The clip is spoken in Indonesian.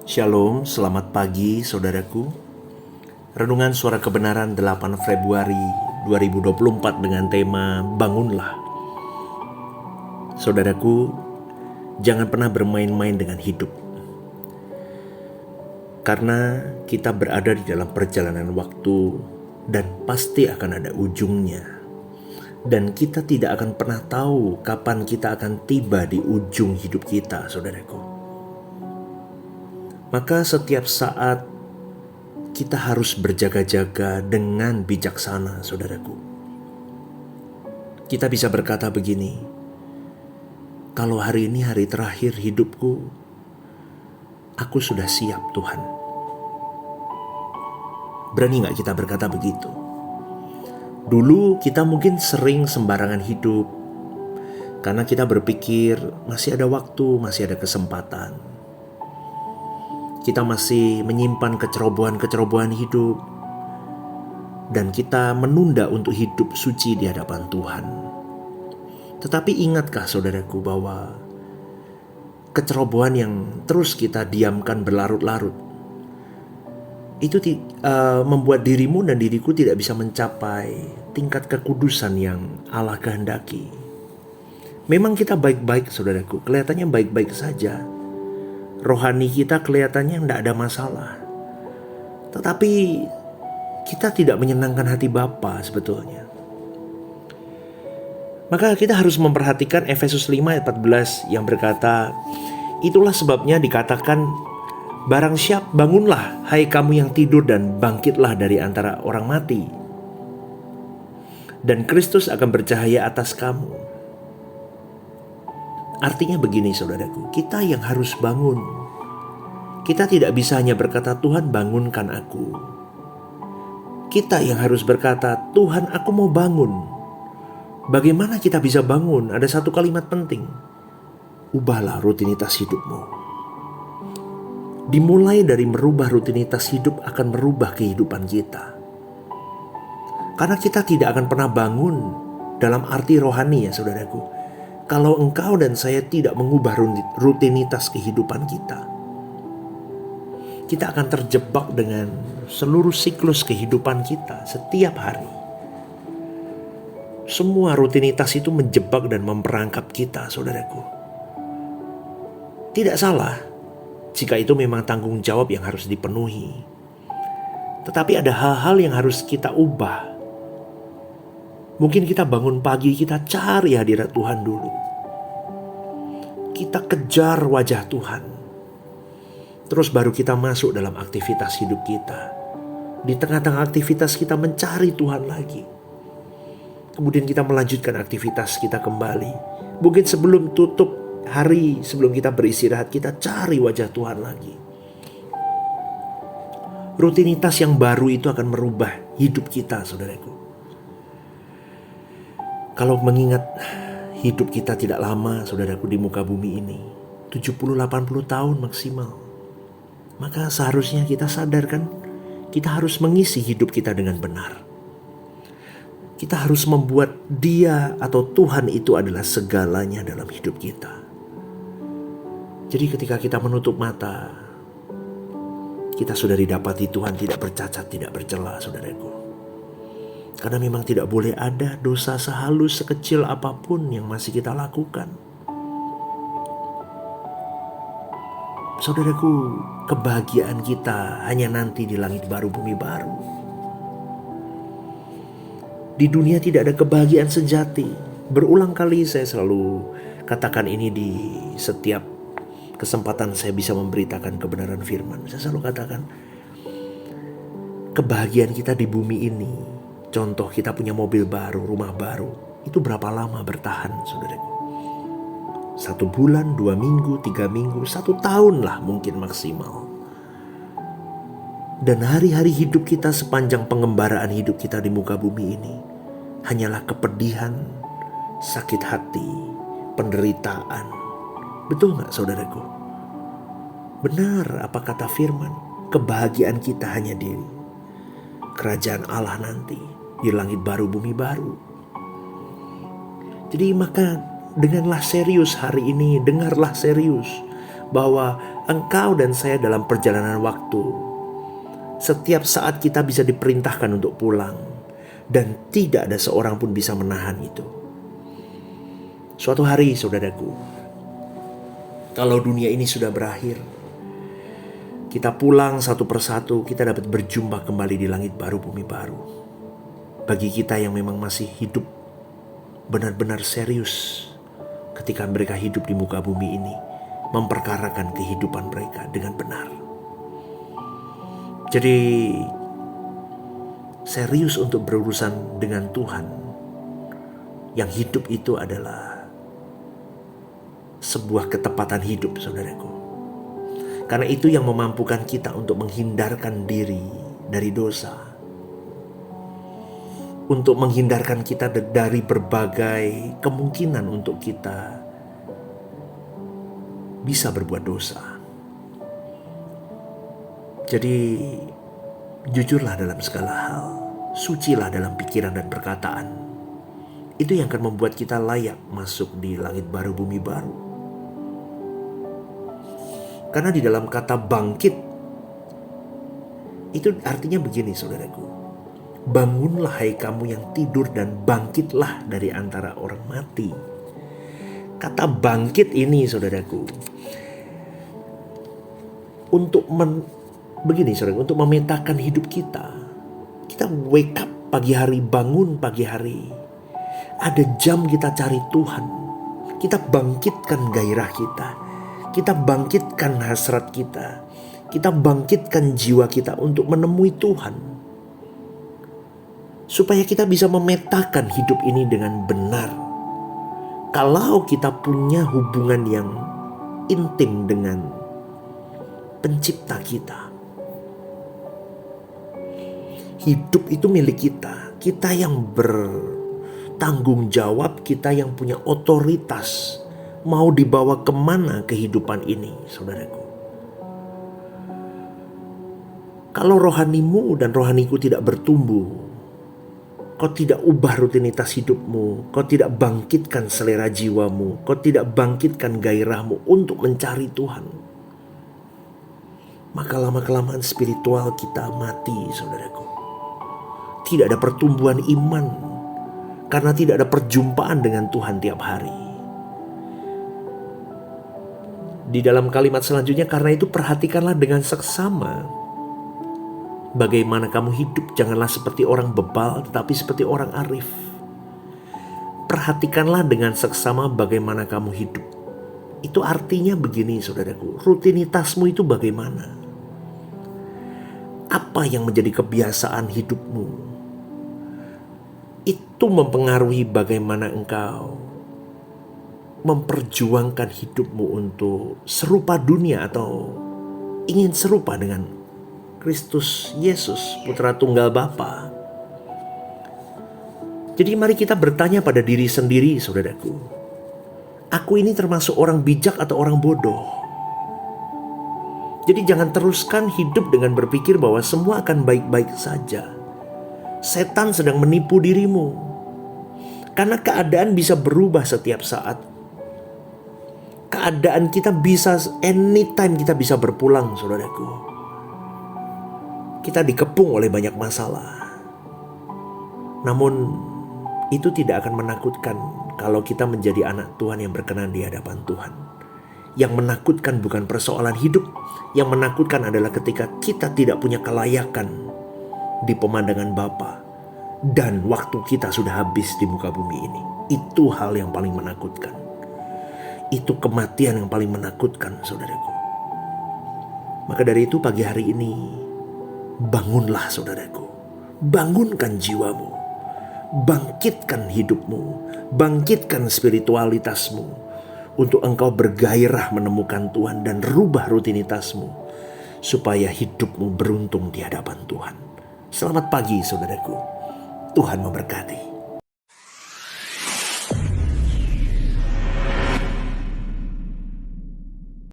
Shalom, selamat pagi saudaraku. Renungan Suara Kebenaran 8 Februari 2024 dengan tema Bangunlah. Saudaraku, jangan pernah bermain-main dengan hidup. Karena kita berada di dalam perjalanan waktu dan pasti akan ada ujungnya. Dan kita tidak akan pernah tahu kapan kita akan tiba di ujung hidup kita, saudaraku. Maka setiap saat kita harus berjaga-jaga dengan bijaksana, saudaraku. Kita bisa berkata begini, kalau hari ini hari terakhir hidupku, aku sudah siap Tuhan. Berani gak kita berkata begitu? Dulu kita mungkin sering sembarangan hidup, karena kita berpikir masih ada waktu, masih ada kesempatan. Kita masih menyimpan kecerobohan-kecerobohan hidup, dan kita menunda untuk hidup suci di hadapan Tuhan. Tetapi ingatkah saudaraku bahwa kecerobohan yang terus kita diamkan berlarut-larut itu membuat dirimu dan diriku tidak bisa mencapai tingkat kekudusan yang Allah kehendaki. Memang kita baik-baik saudaraku, kelihatannya baik-baik saja. Rohani kita kelihatannya tidak ada masalah. Tetapi kita tidak menyenangkan hati Bapa sebetulnya. Maka kita harus memperhatikan Efesus 5 ayat 14 yang berkata, itulah sebabnya dikatakan, barang siap bangunlah hai kamu yang tidur dan bangkitlah dari antara orang mati. Dan Kristus akan bercahaya atas kamu. Artinya begini saudaraku, kita yang harus bangun. Kita tidak bisa hanya berkata, Tuhan bangunkan aku. Kita yang harus berkata, Tuhan aku mau bangun. Bagaimana kita bisa bangun? Ada satu kalimat penting. Ubahlah rutinitas hidupmu. Dimulai dari merubah rutinitas hidup akan merubah kehidupan kita. Karena kita tidak akan pernah bangun dalam arti rohani ya saudaraku, kalau engkau dan saya tidak mengubah rutinitas kehidupan kita. Kita akan terjebak dengan seluruh siklus kehidupan kita setiap hari. Semua rutinitas itu menjebak dan memperangkap kita, saudaraku. Tidak salah jika itu memang tanggung jawab yang harus dipenuhi. Tetapi ada hal-hal yang harus kita ubah. Mungkin kita bangun pagi, kita cari hadirat Tuhan dulu. Kita kejar wajah Tuhan. Terus baru kita masuk dalam aktivitas hidup kita. Di tengah-tengah aktivitas kita mencari Tuhan lagi. Kemudian kita melanjutkan aktivitas kita kembali. Mungkin sebelum tutup hari, sebelum kita beristirahat, kita cari wajah Tuhan lagi. Rutinitas yang baru itu akan merubah hidup kita, saudaraku. Kalau mengingat hidup kita tidak lama, saudaraku, di muka bumi ini, 70-80 tahun maksimal. Maka seharusnya kita sadarkan, kita harus mengisi hidup kita dengan benar. Kita harus membuat Dia atau Tuhan itu adalah segalanya dalam hidup kita. Jadi ketika kita menutup mata, kita sudah didapati Tuhan tidak bercacat, tidak bercela, saudaraku. Karena memang tidak boleh ada dosa sehalus sekecil apapun yang masih kita lakukan. Saudaraku, kebahagiaan kita hanya nanti di langit baru bumi baru. Di dunia tidak ada kebahagiaan sejati. Berulang kali saya selalu katakan ini di setiap kesempatan saya bisa memberitakan kebenaran firman. Saya selalu katakan, kebahagiaan kita di bumi ini, contoh kita punya mobil baru, rumah baru, itu berapa lama bertahan, saudaraku? 1 bulan, 2 minggu, 3 minggu, 1 tahun lah mungkin maksimal. Dan hari-hari hidup kita sepanjang pengembaraan hidup kita di muka bumi ini hanyalah kepedihan, sakit hati, penderitaan. Betul gak saudaraku? Benar apa kata firman, kebahagiaan kita hanya di kerajaan Allah nanti, di langit baru bumi baru. Jadi maka dengarlah serius hari ini, dengarlah serius bahwa engkau dan saya dalam perjalanan waktu, setiap saat kita bisa diperintahkan untuk pulang, dan tidak ada seorang pun bisa menahan itu. Suatu hari, saudaraku, kalau dunia ini sudah berakhir, kita pulang satu persatu, kita dapat berjumpa kembali di langit baru, bumi baru. Bagi kita yang memang masih hidup benar-benar serius ketika mereka hidup di muka bumi ini, memperkarakan kehidupan mereka dengan benar. Jadi serius untuk berurusan dengan Tuhan, yang hidup itu adalah sebuah ketepatan hidup, saudaraku. Karena itu yang memampukan kita untuk menghindarkan diri dari dosa, untuk menghindarkan kita dari berbagai kemungkinan untuk kita bisa berbuat dosa. Jadi jujurlah dalam segala hal, sucilah dalam pikiran dan perkataan. Itu yang akan membuat kita layak masuk di langit baru, bumi baru. Karena di dalam kata bangkit, itu artinya begini, saudaraku. Bangunlah hai kamu yang tidur dan bangkitlah dari antara orang mati. Kata bangkit ini, saudaraku, begini saudara, untuk memetakan hidup kita. Kita wake up pagi hari, bangun pagi hari. Ada jam kita cari Tuhan. Kita bangkitkan gairah kita. Kita bangkitkan hasrat kita. Kita bangkitkan jiwa kita untuk menemui Tuhan. Supaya kita bisa memetakan hidup ini dengan benar. Kalau kita punya hubungan yang intim dengan Pencipta kita. Hidup itu milik kita. Kita yang bertanggung jawab, kita yang punya otoritas. Mau dibawa kemana kehidupan ini, saudaraku. Kalau rohanimu dan rohaniku tidak bertumbuh, kau tidak ubah rutinitas hidupmu, kau tidak bangkitkan selera jiwamu, kau tidak bangkitkan gairahmu untuk mencari Tuhan, maka lama-kelamaan spiritual kita mati, saudaraku. Tidak ada pertumbuhan iman karena tidak ada perjumpaan dengan Tuhan tiap hari. Di dalam kalimat selanjutnya, karena itu perhatikanlah dengan seksama bagaimana kamu hidup. Janganlah seperti orang bebal, tetapi seperti orang arif. Perhatikanlah dengan seksama bagaimana kamu hidup. Itu artinya begini, saudaraku. Rutinitasmu itu bagaimana? Apa yang menjadi kebiasaan hidupmu? Itu mempengaruhi bagaimana engkau memperjuangkan hidupmu untuk serupa dunia atau ingin serupa dengan Kristus Yesus, Putra Tunggal Bapa. Jadi mari kita bertanya pada diri sendiri, saudaraku. Aku ini termasuk orang bijak atau orang bodoh? Jadi jangan teruskan hidup dengan berpikir bahwa semua akan baik-baik saja. Setan sedang menipu dirimu. Karena keadaan bisa berubah setiap saat. Keadaan kita bisa, anytime kita bisa berpulang, saudaraku. Kita dikepung oleh banyak masalah. Namun itu tidak akan menakutkan kalau kita menjadi anak Tuhan yang berkenan di hadapan Tuhan. Yang menakutkan bukan persoalan hidup. Yang menakutkan adalah ketika kita tidak punya kelayakan di pemandangan Bapa dan waktu kita sudah habis di muka bumi ini. Itu hal yang paling menakutkan. Itu kematian yang paling menakutkan, saudaraku. Maka dari itu pagi hari ini, bangunlah, saudaraku. Bangunkan jiwamu. Bangkitkan hidupmu. Bangkitkan spiritualitasmu. Untuk engkau bergairah menemukan Tuhan dan rubah rutinitasmu. Supaya hidupmu beruntung di hadapan Tuhan. Selamat pagi, saudaraku. Tuhan memberkati.